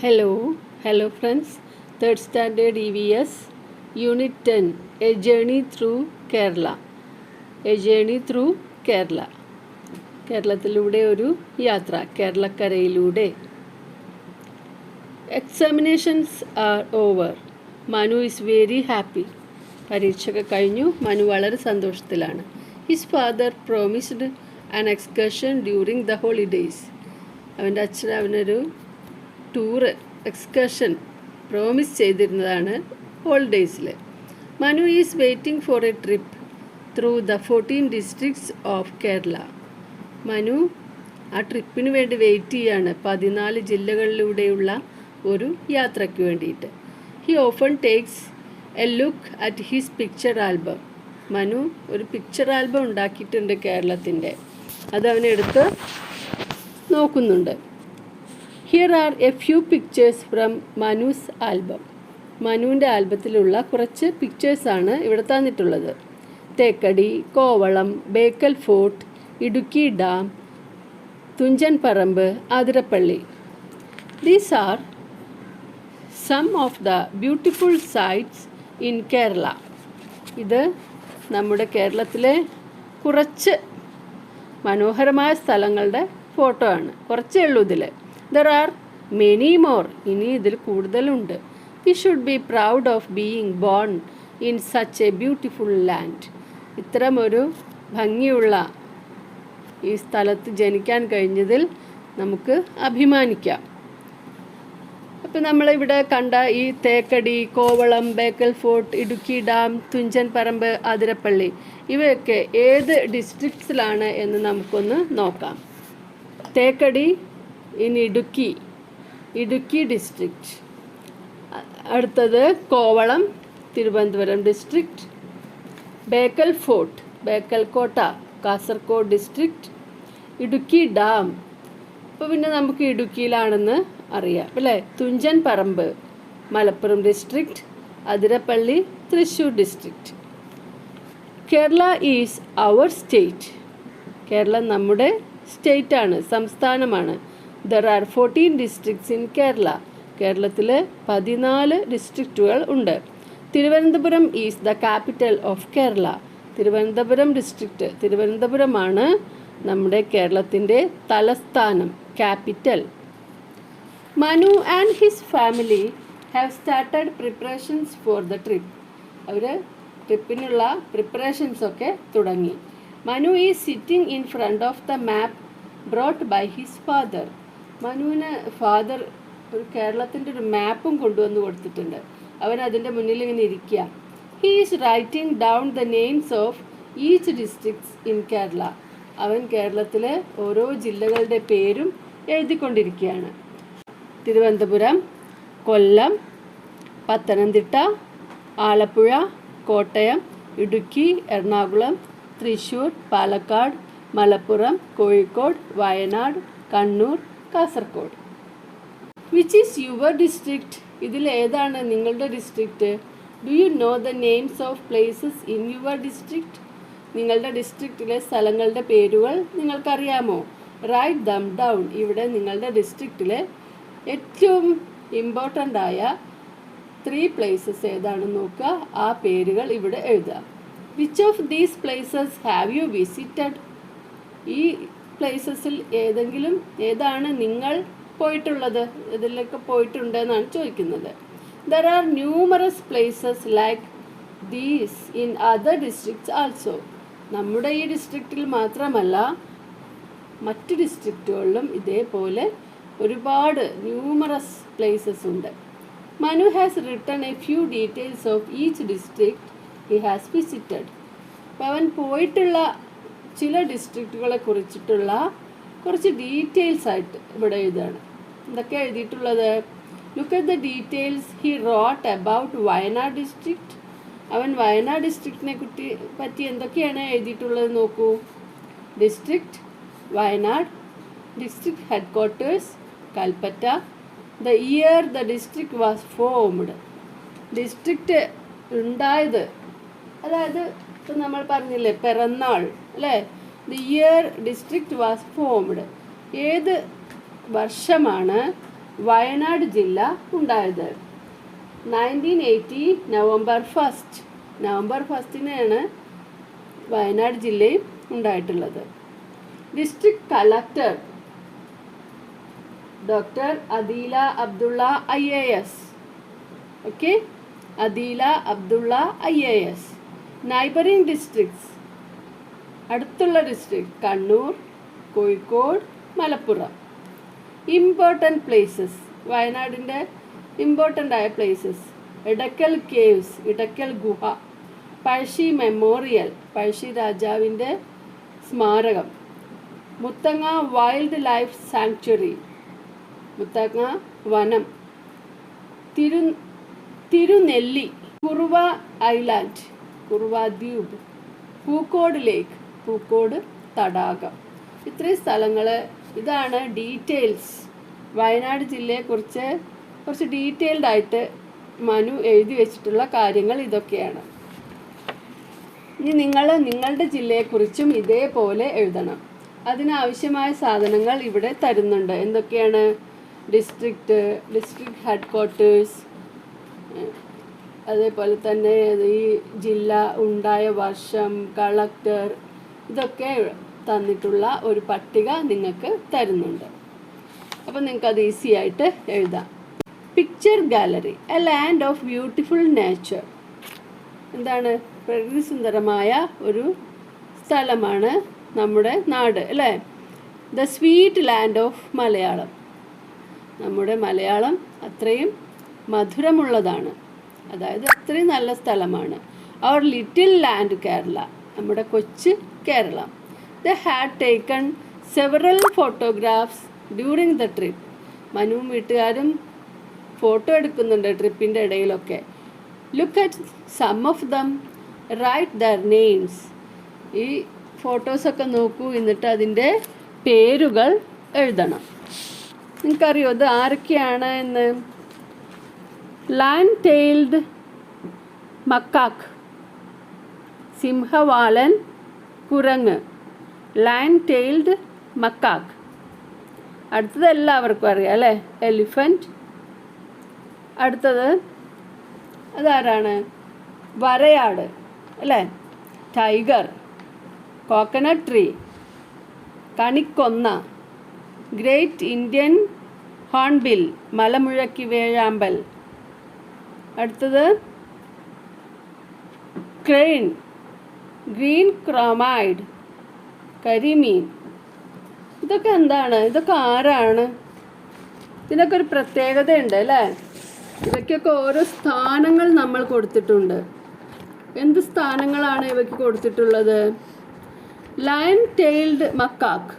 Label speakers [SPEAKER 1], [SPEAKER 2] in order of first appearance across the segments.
[SPEAKER 1] Hello friends. Third standard EVS Unit 10 A Journey Through Kerala. A Journey Through Kerala. കേരളത്തിലൂടെ ഒരു യാത്ര, കേരളക്കരയിലൂടെ. Examinations are over. Manu is very happy. പരീക്ഷയൊക്കെ കഴിഞ്ഞു. മനു വളരെ സന്തോഷത്തിലാണ്. His father promised an excursion during the holidays. അവൻ്റെ അച്ഛൻ അവനൊരു ടൂറ്, എക്സ്കർഷൻ പ്രോമിസ് ചെയ്തിരുന്നതാണ് ഹോളിഡേയ്സിൽ. Manu is waiting for a trip through the 14 districts of Kerala. Manu ആ ട്രിപ്പിന് വേണ്ടി വെയിറ്റ് ചെയ്യാണ്, 14 ജില്ലകളിലൂടെയുള്ള ഒരു യാത്രയ്ക്ക് വേണ്ടിയിട്ട്. He often takes a look at his picture album. Manu ഒരു പിക്ചർ ആൽബം ഉണ്ടാക്കിയിട്ടുണ്ട് കേരളത്തിൻ്റെ. അതവനെടുത്ത് നോക്കുന്നുണ്ട്. Here are a few pictures from Manu's album. മനുവിൻ്റെ ആൽബത്തിലുള്ള കുറച്ച് പിക്ചേഴ്സാണ് ഇവിടെ തന്നിട്ടുള്ളത്. Thekkady, Kovalam, Bekal fort, Idukki dam, Thunchan Parambu, Athirappilly. These are some of the beautiful sites in Kerala. ഇത് നമ്മുടെ കേരളത്തിലെ കുറച്ച് മനോഹരമായ സ്ഥലങ്ങളുടെ ഫോട്ടോ ആണ്. കുറച്ചേ ഉള്ളൂ ഇതിൽ. There are many more. ഇനി ഇതിൽ കൂടുതലുണ്ട്. We should be proud of being born in such A beautiful land. ഇത്തരമൊരു ഭംഗിയുള്ള ഈ സ്ഥലത്ത് ജനിക്കാൻ കഴിഞ്ഞതിൽ നമുക്ക് അഭിമാനിക്കാം. അപ്പോൾ നമ്മളിവിടെ കണ്ട ഈ തേക്കടി, കോവളം, ബേക്കൽ ഫോർട്ട്, ഇടുക്കി ഡാം, തുഞ്ചൻ പറമ്പ്, ആതിരപ്പള്ളി ഇവയൊക്കെ ഏത് ഡിസ്ട്രിക്ട്സിലാണ് എന്ന് നമുക്കൊന്ന് നോക്കാം. Thekkady in Idukki district. അടുത്തത് കോവളം, തിരുവനന്തപുരം ഡിസ്ട്രിക്റ്റ്. ബേക്കൽ ഫോർട്ട്, ബേക്കൽ കോട്ട, കാസർഗോഡ് ഡിസ്ട്രിക്റ്റ്. ഇടുക്കി ഡാം, ഇപ്പോൾ പിന്നെ നമുക്ക് ഇടുക്കിയിലാണെന്ന് അറിയാം അല്ലേ. Thunchan Parambu, Malappuram district. Athirappilly, Thrissur district. Kerala is our state. Keralam നമ്മുടെ സ്റ്റേറ്റാണ്, സംസ്ഥാനമാണ്. There are 14 districts in Kerala. കേരളത്തിൽ 14 ഡിസ്ട്രിക്റ്റുകൾ ഉണ്ട്. Thiruvananthapuram is the capital of Kerala. Thiruvananthapuram district, തിരുവനന്തപുരമാണ് നമ്മുടെ കേരളത്തിൻ്റെ തലസ്ഥാനം, capital. Manu and his family have started preparations for the trip. അവർ ട്രിപ്പിനുള്ള പ്രിപ്പറേഷൻസൊക്കെ തുടങ്ങി. Manu is sitting in front of the map brought by his father. മനുവിന് ഫാദർ ഒരു കേരളത്തിൻ്റെ ഒരു മാപ്പും കൊണ്ടുവന്ന് കൊടുത്തിട്ടുണ്ട്. അവൻ അതിൻ്റെ മുന്നിൽ ഇങ്ങനെ ഇരിക്കുക. He is writing down the names of each districts in Kerala. അവൻ കേരളത്തിലെ ഓരോ ജില്ലകളുടെ പേരും എഴുതിക്കൊണ്ടിരിക്കുകയാണ്. Thiruvananthapuram, Kollam, Pathanamthitta, Alappuzha, Kottayam, Idukki, Ernakulam, Thrissur, Palakkad, Malappuram, Kozhikode, Wayanad, Kannur, Kasaragod. Which is your district? ഇതിൽ ഏതാണ് നിങ്ങളുടെ district? Do you know the names of places in your district? നിങ്ങളുടെ ഡിസ്ട്രിക്റ്റിലെ സ്ഥലങ്ങളുടെ പേരുകൾ നിങ്ങൾക്കറിയാമോ? Write them down. ഇവിടെ നിങ്ങളുടെ ഡിസ്ട്രിക്റ്റിലെ ഏറ്റവും ഇമ്പോർട്ടൻ്റ് ആയ 3 പ്ലേസസ് ഏതാണെന്ന് നോക്കുക. ആ പേരുകൾ ഇവിടെ എഴുതുക. Which of these places have you visited? ഈ പ്ലേസസിൽ ഏതാണ് നിങ്ങൾ പോയിട്ടുള്ളത്? ഇതിലൊക്കെ പോയിട്ടുണ്ടെന്നാണ് ചോദിക്കുന്നത്. There are numerous places like these in other districts also. നമ്മുടെ ഈ ഡിസ്ട്രിക്റ്റിൽ മാത്രമല്ല, മറ്റ് ഡിസ്ട്രിക്റ്റുകളിലും ഇതേപോലെ ഒരുപാട് ന്യൂമറസ് പ്ലേസസ് ഉണ്ട്. Manu has written A few details of each district he has visited. അപ്പോൾ അവൻ പോയിട്ടുള്ള ചില ഡിസ്ട്രിക്റ്റുകളെ കുറിച്ചിട്ടുള്ള കുറച്ച് ഡീറ്റെയിൽസ് ആയിട്ട് ഇവിടെ എഴുതുകയാണ്. എന്തൊക്കെ എഴുതിയിട്ടുള്ളത്? Look at the details he wrote about Wayanad district. അവൻ വയനാട് ഡിസ്ട്രിക്റ്റിനെ പറ്റി എന്തൊക്കെയാണ് എഴുതിയിട്ടുള്ളത് നോക്കൂ. District Wayanad, district head quarters Kalpetta, the year the district was formed. District ഉണ്ടായത്, അതായത് ഇപ്പം നമ്മൾ പറഞ്ഞില്ലേ പിറന്നാൾ അല്ലേ. The year district was formed. ഏത് വർഷമാണ് വയനാട് ജില്ല ഉണ്ടായത്? 1980 നവംബർ 1. നവംബർ 1 വയനാട് ജില്ലയും ഉണ്ടായിട്ടുള്ളത്. District collector doctor Adeela Abdulla IAS. Okay, Adeela Abdulla IAS. Neighbouring districts, അടുത്തുള്ള district Kannur, Kozhikode, Malappuram. Important places, വയനാടിൻ്റെ ഇമ്പോർട്ടൻ്റ് ആയ പ്ലേസസ്: ഇടയ്ക്കൽ കേവ്സ്, ഇടയ്ക്കൽ ഗുഹ. പഴശ്ശി മെമ്മോറിയൽ, പഴശ്ശി രാജാവിൻ്റെ സ്മാരകം. Muthanga wild life sanctuary, Muthanga വനം. തിരുനെല്ലി, കുറുവ ഐലാൻഡ്, കുറുവ ദ്വീപ്. പൂക്കോട് ലേക്ക്, പൂക്കോട് തടാകം. ഇത്രയും സ്ഥലങ്ങൾ. ഇതാണ് ഡീറ്റെയിൽസ്. വയനാട് ജില്ലയെക്കുറിച്ച് കുറച്ച് ഡീറ്റെയിൽഡ് ആയിട്ട് മനു എഴുതി വെച്ചിട്ടുള്ള കാര്യങ്ങൾ ഇതൊക്കെയാണ്. ഇനി നിങ്ങളുടെ ജില്ലയെക്കുറിച്ചും ഇതേപോലെ എഴുതണം. അതിനാവശ്യമായ സാധനങ്ങൾ ഇവിടെ തരുന്നുണ്ട്. എന്തൊക്കെയാണ്? ഡിസ്ട്രിക്റ്റ് ഹെഡ് ക്വാർട്ടേഴ്സ്, അതേപോലെ തന്നെ ഈ ജില്ല ഉണ്ടായ വർഷം, കളക്ടർ, ഇതൊക്കെ തന്നിട്ടുള്ള ഒരു പട്ടിക നിങ്ങൾക്ക് തരുന്നുണ്ട്. അപ്പോൾ നിങ്ങൾക്കത് ഈസി ആയിട്ട് എഴുതാം. Picture gallery, A land of beautiful nature. എന്താണ്? പ്രകൃതി സുന്ദരമായ ഒരു സ്ഥലമാണ് നമ്മുടെ നാട്, അല്ലേ? The sweet land of Malayalam. നമ്മുടെ മലയാളം അത്രയും മധുരമുള്ളതാണ്, അതായത് അത്രയും നല്ല സ്ഥലമാണ്. അവർ ലിറ്റിൽ ലാൻഡ് കേരള, നമ്മുടെ കൊച്ചു Keralam. They had taken several photographs during the trip. മനുവും വീട്ടുകാരും ഫോട്ടോ എടുക്കുന്നുണ്ട് ട്രിപ്പിൻ്റെ ഇടയിലൊക്കെ. Look at some of them, write their names. ഈ ഫോട്ടോസൊക്കെ നോക്കൂ, എന്നിട്ട് അതിൻ്റെ പേരുകൾ എഴുതണം. നിങ്ങൾക്കറിയോ ഇത് ആരൊക്കെയാണ് എന്ന്? ലയൺ ടെയിൽഡ് മക്കാക്ക്, സിംഹവാലൻ കുരങ്ങ്. Lion tailed macaque. അടുത്തത് എല്ലാവർക്കും അറിയാം, അല്ലേ? എലിഫൻറ്റ്. അടുത്തത് അതാരാണ്? വരയാട്, അല്ലേ? ടൈഗർ, കോക്കനട്ട് ട്രീ, കണിക്കൊന്ന, ഗ്രേറ്റ് ഇന്ത്യൻ ഹോൺബിൽ, മലമുഴക്കി വേഴാമ്പൽ. അടുത്തത് ക്രെയിൻ, ഗ്രീൻ ക്രോമൈഡ്, കരിമീൻ. ഇതൊക്കെ എന്താണ്? ഇതൊക്കെ ആരാണ്? ഇതിനൊക്കെ ഒരു പ്രത്യേകതയുണ്ട്, അല്ലേ? ഇവയ്ക്കൊക്കെ ഓരോ സ്ഥാനങ്ങൾ നമ്മൾ കൊടുത്തിട്ടുണ്ട്. എന്ത് സ്ഥാനങ്ങളാണ് ഇവയ്ക്ക് കൊടുത്തിട്ടുള്ളത്? ലയൺ ടെയിൽഡ് മക്കാക്ക്,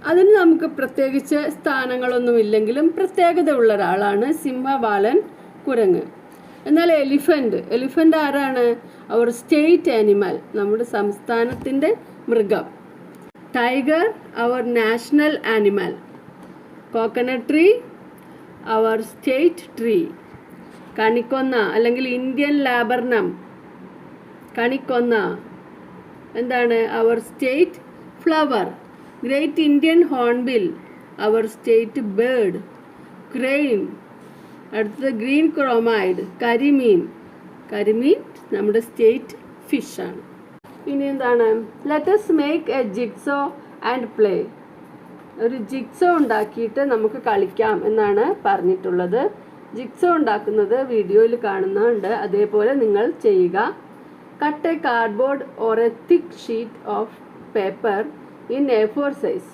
[SPEAKER 1] അതിന് നമുക്ക് പ്രത്യേകിച്ച് സ്ഥാനങ്ങളൊന്നുമില്ലെങ്കിലും പ്രത്യേകത ഉള്ള ഒരാളാണ് സിംഹവാലൻ കുരങ്ങ്. എന്നാൽ എലിഫൻ്റ് ആരാണ്? അവർ സ്റ്റേറ്റ് ആനിമൽ, നമ്മുടെ സംസ്ഥാനത്തിൻ്റെ മൃഗം. Tiger our national animal. Coconut tree our state tree. കണിക്കൊന്ന അല്ലെങ്കിൽ ഇന്ത്യൻ ലാബർനം, കണിക്കൊന്ന എന്താണ്? Our state flower. Great Indian hornbill our state bird. Crane. അടുത്തത് ഗ്രീൻ ക്രോമൈഡ്, കരിമീൻ. കരിമീൻ നമ്മുടെ സ്റ്റേറ്റ് ഫിഷാണ്. ഇനി എന്താണ്? Let's make a jigsaw and play. ഒരു ജിഗ്സോ ഉണ്ടാക്കിയിട്ട് നമുക്ക് കളിക്കാം എന്നാണ് പറഞ്ഞിട്ടുള്ളത്. ജിഗ്സോ ഉണ്ടാക്കുന്നത് വീഡിയോയിൽ കാണുന്നുണ്ട്, അതേപോലെ നിങ്ങൾ ചെയ്യുക. Cut a cardboard or a thick sheet of paper in A4 size.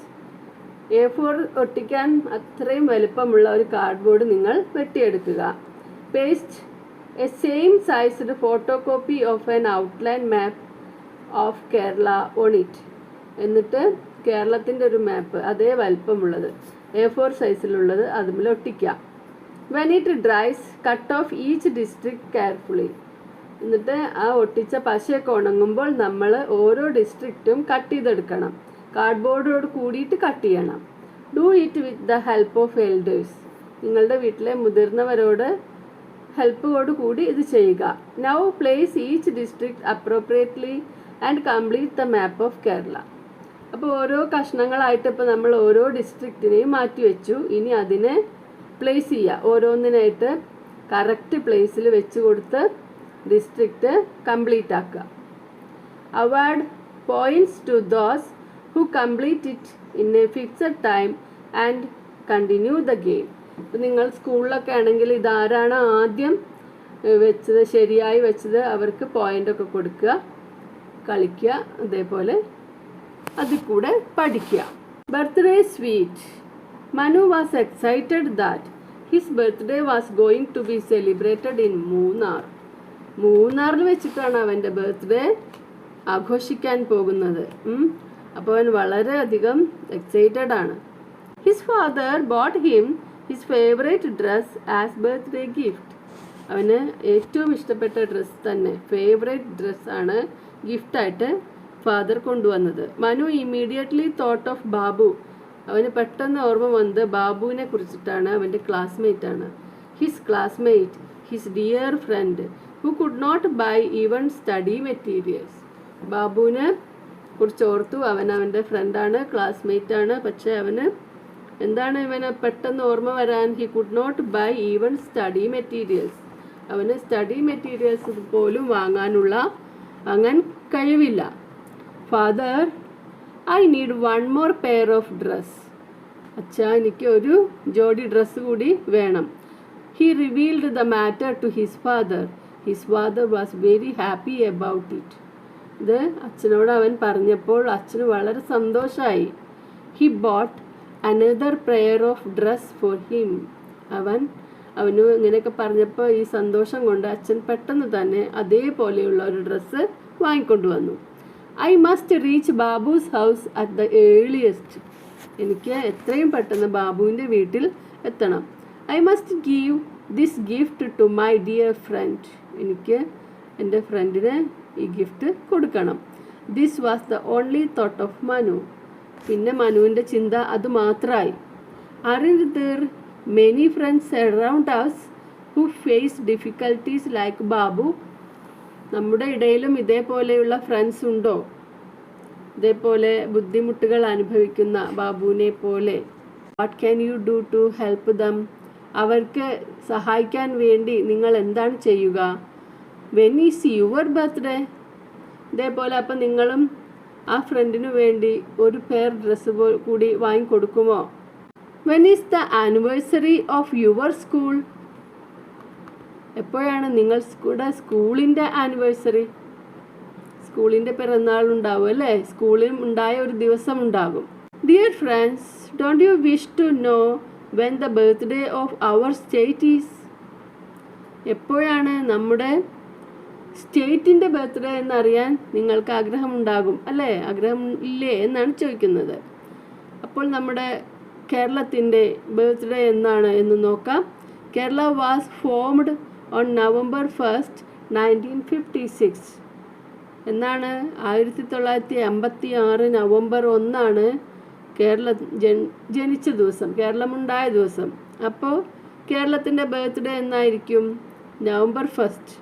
[SPEAKER 1] A4 ഒട്ടിക്കാൻ അത്രയും വലുപ്പമുള്ള ഒരു കാർഡ്ബോർഡ് നിങ്ങൾ വെട്ടിയെടുക്കുക. Paste a same sized photocopy of an outline map of Kerala on it. എന്നിട്ട് കേരളത്തിൻ്റെ ഒരു മാപ്പ് അതേ വലുപ്പമുള്ളത് A4 സൈസിലുള്ളത് അതുപോലെ ഒട്ടിക്കാം. When it dries cut off each district carefully. എന്നിട്ട് ആ ഒട്ടിച്ച പശയൊക്കെ ഉണങ്ങുമ്പോൾ നമ്മൾ ഓരോ ഡിസ്ട്രിക്റ്റും കട്ട് ചെയ്തെടുക്കണം. കാർഡ്ബോർഡോട് കൂടിയിട്ട് കട്ട് ചെയ്യണം. Do it with the help of elders. നിങ്ങളുടെ വീട്ടിലെ മുതിർന്നവരോട് ഹെൽപ്പോട് കൂടി ഇത് ചെയ്യുക. Now place each district appropriately and complete the map of Kerala. അപ്പോൾ ഓരോ കഷ്ണങ്ങളായിട്ട് ഇപ്പോൾ നമ്മൾ ഓരോ ഡിസ്ട്രിക്റ്റിനെയും മാറ്റി വെച്ചു. ഇനി അതിനെ പ്ലേസ് ചെയ്യുക. ഓരോന്നിനായിട്ട് കറക്റ്റ് പ്ലേസിൽ വെച്ച് കൊടുത്ത് ഡിസ്ട്രിക്റ്റ് കംപ്ലീറ്റ് ആക്കുക. Award points to those who complete it in a fixed time and continue the game. ഇപ്പം നിങ്ങൾ സ്കൂളിലൊക്കെ ആണെങ്കിൽ ഇതാരാണ് ആദ്യം വെച്ചത്, ശരിയായി വെച്ചത്, അവർക്ക് പോയിൻ്റൊക്കെ കൊടുക്കുക, കളിക്കുക, അതേപോലെ അതിൽ കൂടെ പഠിക്കുക. Birthday sweet. Manu was excited that his birthday was going to be celebrated in Munnar. മൂന്നാറിൽ വെച്ചിട്ടാണ് അവൻ്റെ ബർത്ത്ഡേ ആഘോഷിക്കാൻ പോകുന്നത്. അപ്പോൾ അവൻ വളരെയധികം എക്സൈറ്റഡ് ആണ്. His father boat him his favourite dress as birthday gift. അവന് ഏറ്റവും ഇഷ്ടപ്പെട്ട ഡ്രസ്സ് തന്നെ, ഫേവറേറ്റ് ഡ്രസ്സാണ് ഗിഫ്റ്റായിട്ട് ഫാദർ കൊണ്ടുവന്നത്. Manu immediately thought of Babu. അവന് പെട്ടെന്ന് ഓർമ്മ വന്നത് ബാബുവിനെ കുറിച്ചിട്ടാണ്. അവൻ്റെ ക്ലാസ്മേറ്റാണ്. His classmate, his dear friend who could not buy even study materials. ബാബുവിനെ കുറിച്ച് ഓർത്തു. അവൻ്റെ ഫ്രണ്ടാണ്, ക്ലാസ്മേറ്റാണ്. പക്ഷേ അവന് എന്താണ് ഇവന് പെട്ടെന്ന് ഓർമ്മ വരാൻ? He could not buy even study materials. അവന് സ്റ്റഡി മെറ്റീരിയൽസ് പോലും വാങ്ങാൻ കഴിവില്ല. Father, I need one more pair of dress. അച്ഛാ, എനിക്ക് ഒരു ജോഡി ഡ്രസ്സ് കൂടി വേണം. He revealed the matter to his father. His father was very happy about it. ഇത് അച്ഛനോട് അവൻ പറഞ്ഞപ്പോൾ അച്ഛന് വളരെ സന്തോഷമായി. He bought another pair of dress for him. അവന് ഇങ്ങനെയൊക്കെ പറഞ്ഞപ്പോൾ ഈ സന്തോഷം കൊണ്ട് അച്ഛൻ പെട്ടെന്ന് തന്നെ അതേപോലെയുള്ള ഒരു ഡ്രസ്സ് വാങ്ങിക്കൊണ്ടുവന്നു. I must reach Babu's house at the earliest. എനിക്ക് എത്രയും പെട്ടെന്ന് ബാബുവിൻ്റെ വീട്ടിൽ എത്തണം. I must give this gift to my dear friend. എനിക്ക് എൻ്റെ ഫ്രണ്ടിന് ഈ ഗിഫ്റ്റ് കൊടുക്കണം. This was the only thought of Manu. പിന്നെ മനുവിൻ്റെ ചിന്ത അത് മാത്രമായി. Aren't there many friends around us who face difficulties like Babu. നമ്മുടെ ഇടയിലും ഇതേപോലെയുള്ള ഫ്രണ്ട്സ് ഉണ്ടോ? ഇതേപോലെ ബുദ്ധിമുട്ടുകൾ അനുഭവിക്കുന്ന ബാബുവിനെ പോലെ. What can you do to help them? അവർക്ക് സഹായിക്കാൻ വേണ്ടി നിങ്ങൾ എന്താണ് ചെയ്യുക? When is your birthday? ഇതേപോലെ അപ്പം നിങ്ങളും ആ ഫ്രണ്ടിനു വേണ്ടി ഒരു പെയർ ഡ്രസ്സ് കൂടി വാങ്ങിക്കൊടുക്കുമോ? When is the anniversary of your school? എപ്പോഴാണ് നിങ്ങളുടെ സ്കൂളിൻ്റെ ആനിവേഴ്സറി? സ്കൂളിൻ്റെ പിറന്നാൾ ഉണ്ടാവും അല്ലേ? സ്കൂളിൽ ഉണ്ടായ ഒരു ദിവസം ഉണ്ടാകും. Dear friends, don't you wish to know when the birthday of our state is? എപ്പോഴാണ് നമ്മുടെ സ്റ്റേറ്റിൻ്റെ ബർത്ത്ഡേ എന്നറിയാൻ നിങ്ങൾക്ക് ആഗ്രഹമുണ്ടാകും അല്ലേ? ആഗ്രഹം ഇല്ലേ എന്നാണ് ചോദിക്കുന്നത്. അപ്പോൾ നമ്മുടെ കേരളത്തിൻ്റെ ബർത്ത്ഡേ എന്നാണ് എന്ന് നോക്കാം. Kerala was formed on November 1, 1956. എന്നാണ് 1956 നവംബർ 1 കേരളം ജനിച്ച ദിവസം, കേരളമുണ്ടായ ദിവസം. അപ്പോൾ കേരളത്തിൻ്റെ ബർത്ത്ഡേ എന്നായിരിക്കും? November 1.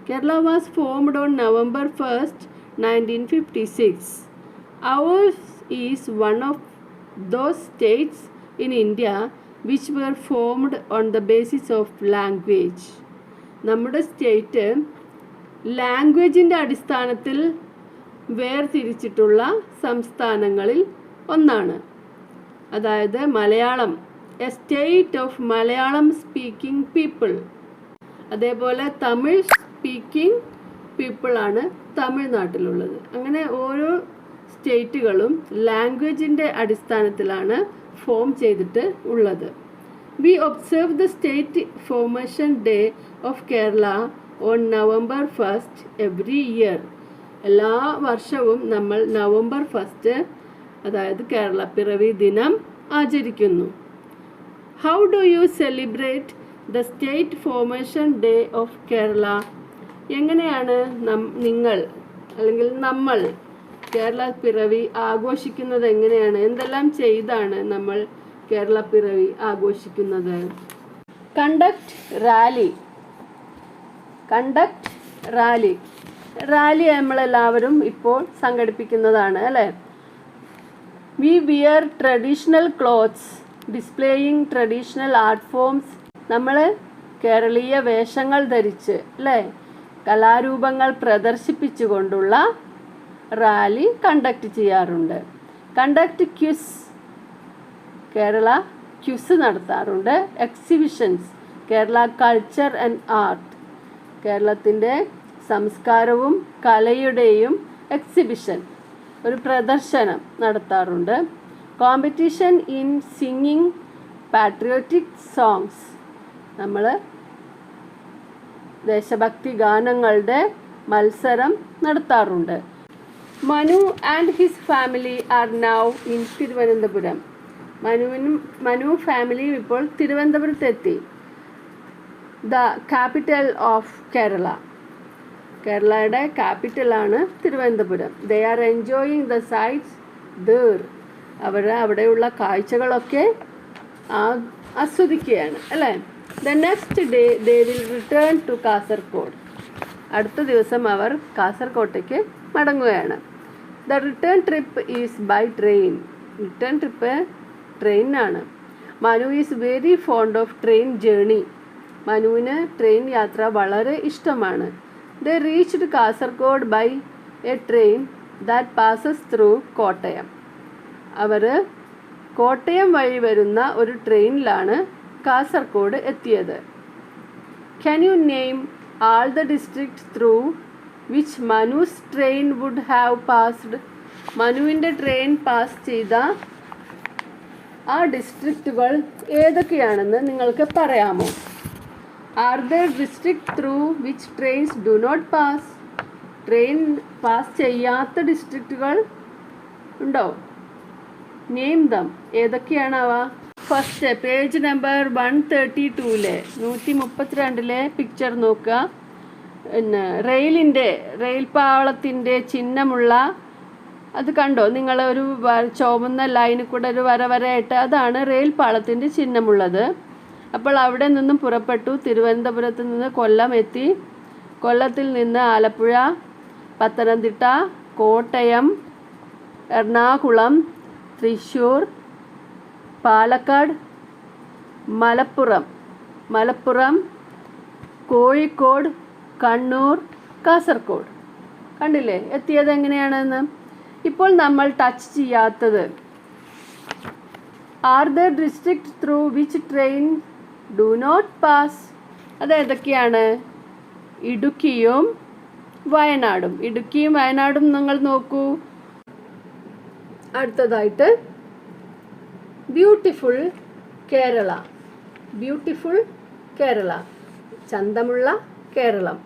[SPEAKER 1] Kerala was formed on November 1, 1956. Ours is one of those states in India which were formed on the basis of language. നമ്മുടെ സ്റ്റേറ്റ് ലാംഗ്വേജിൻ്റെ അടിസ്ഥാനത്തിൽ വേർതിരിച്ചിട്ടുള്ള സംസ്ഥാനങ്ങളിൽ ഒന്നാണ്. അതായത് Malayalam, A state of Malayalam speaking people. അതേപോലെ തമിഴ് സ്പീക്കിംഗ് പീപ്പിളാണ് തമിഴ്നാട്ടിലുള്ളത്. അങ്ങനെ ഓരോ സ്റ്റേറ്റുകളും ലാംഗ്വേജിൻ്റെ അടിസ്ഥാനത്തിലാണ് ഫോം ചെയ്തിട്ട് ഉള്ളത്. We observe the state formation day of Kerala on November 1 every year. എല്ലാ വർഷവും നമ്മൾ നവംബർ 1, അതായത് കേരളപ്പിറവി ദിനം ആചരിക്കുന്നു. How do you celebrate the state formation day of Kerala? എങ്ങനെയാണ് നിങ്ങൾ അല്ലെങ്കിൽ നമ്മൾ കേരളപ്പിറവി ആഘോഷിക്കുന്നത്? എങ്ങനെയാണ്, എന്തെല്ലാം ചെയ്താണ് നമ്മൾ കേരളപ്പിറവി ആഘോഷിക്കുന്നത്? Conduct rally. റാലി നമ്മളെല്ലാവരും ഇപ്പോൾ സംഘടിപ്പിക്കുന്നതാണ് അല്ലേ? We wear traditional clothes displaying traditional art forms. നമ്മൾ കേരളീയ വേഷങ്ങൾ ധരിച്ച് അല്ലേ കലാരൂപങ്ങൾ പ്രദർശിപ്പിച്ചുകൊണ്ടുള്ള റാലി കണ്ടക്ട് ചെയ്യാറുണ്ട്. കണ്ടക്ട് ക്വിസ്, കേരള ക്വിസ് നടത്താറുണ്ട്. Exhibitions, Kerala culture and art, കേരളത്തിൻ്റെ സംസ്കാരവും കലയുടെയും എക്സിബിഷൻ, ഒരു പ്രദർശനം നടത്താറുണ്ട്. Competition in singing patriotic songs, നമ്മൾ ദേശഭക്തി ഗാനങ്ങളുടെ മത്സരം നടത്താറുണ്ട്. Manu and his family are now in Thiruvananthapuram. Manu ഫാമിലിയും ഇപ്പോൾ തിരുവനന്തപുരത്തെത്തി. ദ ക്യാപിറ്റൽ ഓഫ് കേരള, കേരളയുടെ ക്യാപിറ്റലാണ് Thiruvananthapuram. They are enjoying the sights there, അവിടെയുള്ള കാഴ്ചകളൊക്കെ ആസ്വദിക്കുകയാണ് അല്ലേ. The next day they will return to Kasaragod. അടുത്ത ദിവസം അവർ കാസർഗോട്ടേക്ക് മടങ്ങുകയാണ്. The return trip is by train. Return trip ട്രെയിനാണ്. Manu is very fond of train journey. മനുവിന് ട്രെയിൻ യാത്ര വളരെ ഇഷ്ടമാണ്. They reached Kasaragod by a train that passes through Kottayam. അവർ കോട്ടയം വഴി വരുന്ന ഒരു ട്രെയിനിലാണ് കാസർഗോഡ് എത്തിയത്. Can you name all the district through which Manu's train would have passed. മനുവിൻ്റെ ട്രെയിൻ പാസ് ചെയ്ത ആ ഡിസ്ട്രിക്റ്റുകൾ ഏതൊക്കെയാണെന്ന് നിങ്ങൾക്ക് പറയാമോ? Are there district through which trains do not pass. Train pass ചെയ്യാത്ത ഡിസ്ട്രിക്റ്റുകൾ ഉണ്ടോ? Name them. ഏതൊക്കെയാണവ? ഫസ്റ്റ് പേജ് നമ്പർ 132 132 പിക്ചർ നോക്കുക. പിന്നെ റെയിൽപാളത്തിൻ്റെ ചിഹ്നമുള്ള അത് കണ്ടോ നിങ്ങൾ? ഒരു ചുവന്ന ലൈനിൽ കൂടെ ഒരു വരയായിട്ട്, അതാണ് റെയിൽപാളത്തിൻ്റെ ചിഹ്നമുള്ളത്. അപ്പോൾ അവിടെ നിന്നും പുറപ്പെട്ടു. തിരുവനന്തപുരത്ത് നിന്ന് കൊല്ലം എത്തി. കൊല്ലത്തിൽ നിന്ന് ആലപ്പുഴ, പത്തനംതിട്ട, കോട്ടയം, എറണാകുളം, തൃശ്ശൂർ, പാലക്കാട്, മലപ്പുറം, കോഴിക്കോട്, കണ്ണൂർ, കാസർഗോഡ്. കണ്ടില്ലേ എത്തിയത് എങ്ങനെയാണെന്ന്? ഇപ്പോൾ നമ്മൾ ടച്ച് ചെയ്യാത്തത് are the district through which train do not pass. അതേതൊക്കെയാണ്? ഇടുക്കിയും വയനാടും. ഇടുക്കിയും വയനാടും നിങ്ങൾ നോക്കൂ. അടുത്തതായിട്ട് ബ്യൂട്ടിഫുൾ കേരള. ബ്യൂട്ടിഫുൾ കേരള, ചന്തമുള്ള Keralam.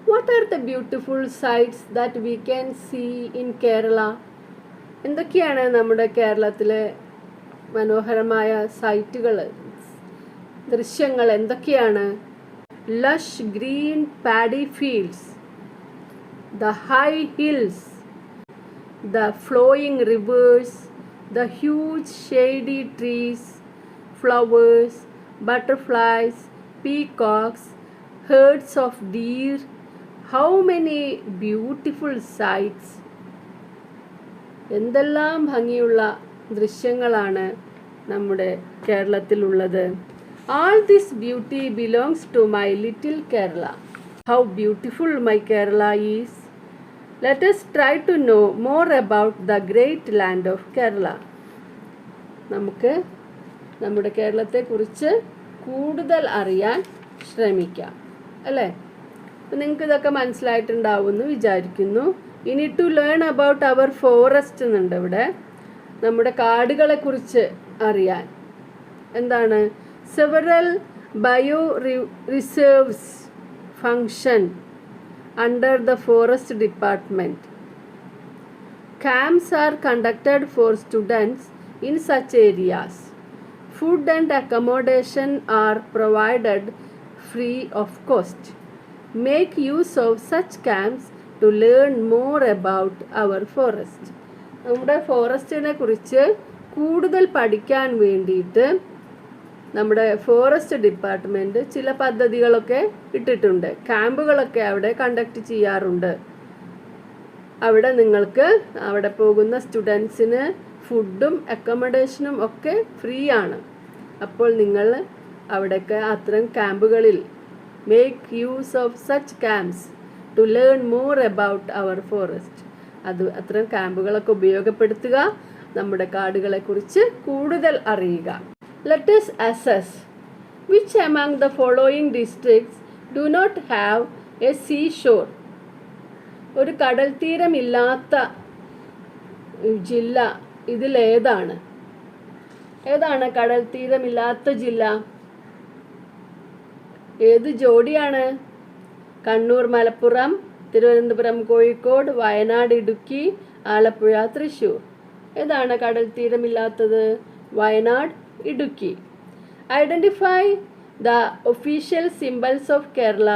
[SPEAKER 1] What are the beautiful sights that we can see in Kerala. എന്തൊക്കെയാണ് നമ്മുടെ കേരളത്തിലെ മനോഹരമായ സൈറ്റുകൾ, ദൃശ്യങ്ങൾ എന്തൊക്കെയാണ്? Lush green paddy fields, the high hills, the flowing rivers, the huge shady trees, flowers, butterflies, peacocks, herds of deer. How many beautiful sights. എന്തെല്ലാം ഭംഗിയുള്ള ദൃശ്യങ്ങളാണ് നമ്മുടെ കേരളത്തിലുള്ളത്. All this beauty belongs to my little Kerala. How beautiful my Kerala is. Let us try to know more about the great land of Kerala. നമുക്ക് നമ്മുടെ കേരളത്തെക്കുറിച്ച് കൂടുതൽ അറിയാൻ ശ്രമിക്കാം അല്ലേ. അപ്പം നിങ്ങൾക്ക് ഇതൊക്കെ മനസ്സിലായിട്ടുണ്ടാവുമെന്ന് വിചാരിക്കുന്നു. ഇനി to learn about our forest എന്നുണ്ട് ഇവിടെ. നമ്മുടെ കാടുകളെക്കുറിച്ച് അറിയാൻ എന്താണ്? Several bio reserves function under the forest department. Camps are conducted for students in such areas. Food and accommodation are provided free of cost. Make use of such camps to learn more about our forest. നമ്മുടെ ഫോറസ്റ്റിനെ കുറിച്ച് കൂടുതൽ പഠിക്കാൻ വേണ്ടിയിട്ട് നമ്മുടെ forest department ചില പദ്ധതികളൊക്കെ ഇട്ടിട്ടുണ്ട്. ക്യാമ്പുകളൊക്കെ അവിടെ കണ്ടക്ട് ചെയ്യാറുണ്ട്. അവിടെ നിങ്ങൾക്ക് അവിടെ പോകുന്ന സ്റ്റുഡൻസിന് ഫുഡും അക്കോമഡേഷനും ഒക്കെ ഫ്രീ ആണ്. അപ്പോൾ നിങ്ങൾ അവിടെയൊക്കെ അത്തരം ക്യാമ്പുകളിൽ make use of such camps to learn more about our forest. അത്തരം ക്യാമ്പുകളൊക്കെ ഉപയോഗപ്പെടുത്തുക, നമ്മുടെ കാടുകളെക്കുറിച്ച് കൂടുതൽ അറിയുക. Let us assess which among the following districts do not have a seashore. ഒരു കടൽ തീരമില്ലാത്ത ജില്ല ഇതിലേതാണ്? ഏതാണ് കടൽ തീരമില്ലാത്ത ജില്ല? ഏത് ജോഡിയാണ്? കണ്ണൂർ മലപ്പുറം, തിരുവനന്തപുരം കോഴിക്കോട്, വയനാട് ഇടുക്കി, ആലപ്പുഴ തൃശ്ശൂർ. ഏതാണ് കടൽ തീരമില്ലാത്തത്? Wayanad Idukki. Identify the official symbols of Kerala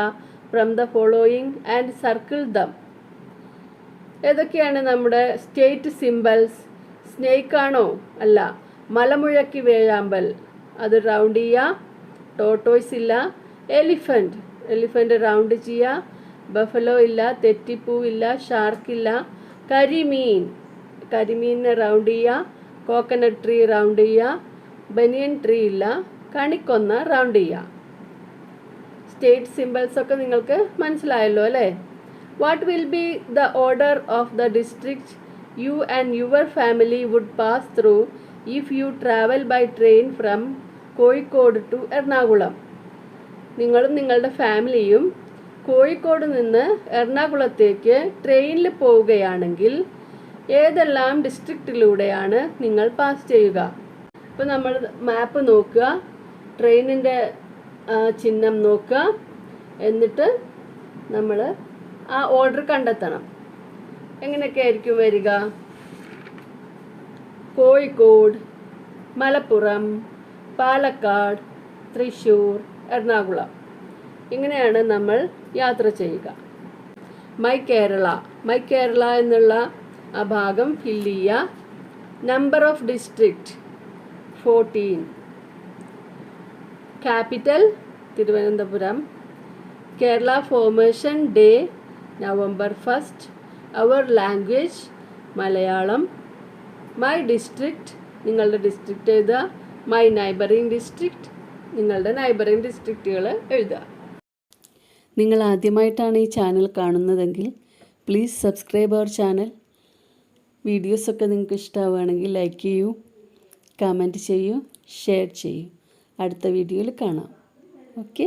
[SPEAKER 1] from the following and circle them. ഏതൊക്കെയാണ് നമ്മുടെ സ്റ്റേറ്റ് സിംബൽസ്? സ്നേക്ക് ആണോ? അല്ല. മലമുഴക്കി വേഴാമ്പൽ, അത് റൗണ്ട് ചെയ്യുക. ടോട്ടോയ്സ് ഇല്ല. എലിഫൻറ്റ് റൗണ്ട് ചെയ്യുക. ബഫലോ ഇല്ല. തെറ്റിപ്പൂവില്ല. ഷാർക്കില്ല. കരിമീനിനെ റൗണ്ട് ചെയ്യുക. കോക്കനട്ട് ട്രീ റൗണ്ട് ചെയ്യുക. ബനിയൻ ട്രീ ഇല്ല. കണിക്കൊന്ന റൗണ്ട് ചെയ്യുക. സ്റ്റേറ്റ് സിംബൽസ് ഒക്കെ നിങ്ങൾക്ക് മനസ്സിലായല്ലോ അല്ലേ? What will be the order of the district you and your family would pass through if you travel by train from Kozhikode to Ernakulam. നിങ്ങളും നിങ്ങളുടെ ഫാമിലിയും കോഴിക്കോട് നിന്ന് എറണാകുളത്തേക്ക് ട്രെയിനിൽ പോവുകയാണെങ്കിൽ ഏതെല്ലാം ഡിസ്ട്രിക്റ്റിലൂടെയാണ് നിങ്ങൾ പാസ് ചെയ്യുക? ഇപ്പോൾ നമ്മൾ മാപ്പ് നോക്കുക, ട്രെയിനിൻ്റെ ചിഹ്നം നോക്കുക, എന്നിട്ട് നമ്മൾ ആ ഓർഡർ കണ്ടെത്തണം. എങ്ങനെയൊക്കെ ആയിരിക്കും വരിക? കോഴിക്കോട്, മലപ്പുറം, പാലക്കാട്, തൃശ്ശൂർ, എറണാകുളം. ഇങ്ങനെയാണ് നമ്മൾ യാത്ര ചെയ്യുക. മൈ കേരള എന്നുള്ള ആ ഭാഗം ഫില്ല് ചെയ്യുക. Number of district 14. Capital Thiruvananthapuram. Kerala formation day November 1st. Our language Malayalam. My district, നിങ്ങളുടെ ഡിസ്ട്രിക്റ്റ് എഴുതുക. മൈ നൈബറിംഗ് ഡിസ്ട്രിക്റ്റ്, നിങ്ങളുടെ നൈബറിംഗ് ഡിസ്ട്രിക്റ്റുകൾ എഴുതുക. നിങ്ങൾ ആദ്യമായിട്ടാണ് ഈ ചാനൽ കാണുന്നതെങ്കിൽ പ്ലീസ് സബ്സ്ക്രൈബ് അവർ ചാനൽ. വീഡിയോസൊക്കെ നിങ്ങൾക്ക് ഇഷ്ടമാവുകയാണെങ്കിൽ ലൈക്ക് ചെയ്യൂ, കമൻറ്റ് ചെയ്യൂ, ഷെയർ ചെയ്യൂ. അടുത്ത വീഡിയോയിൽ കാണാം. ഓക്കെ.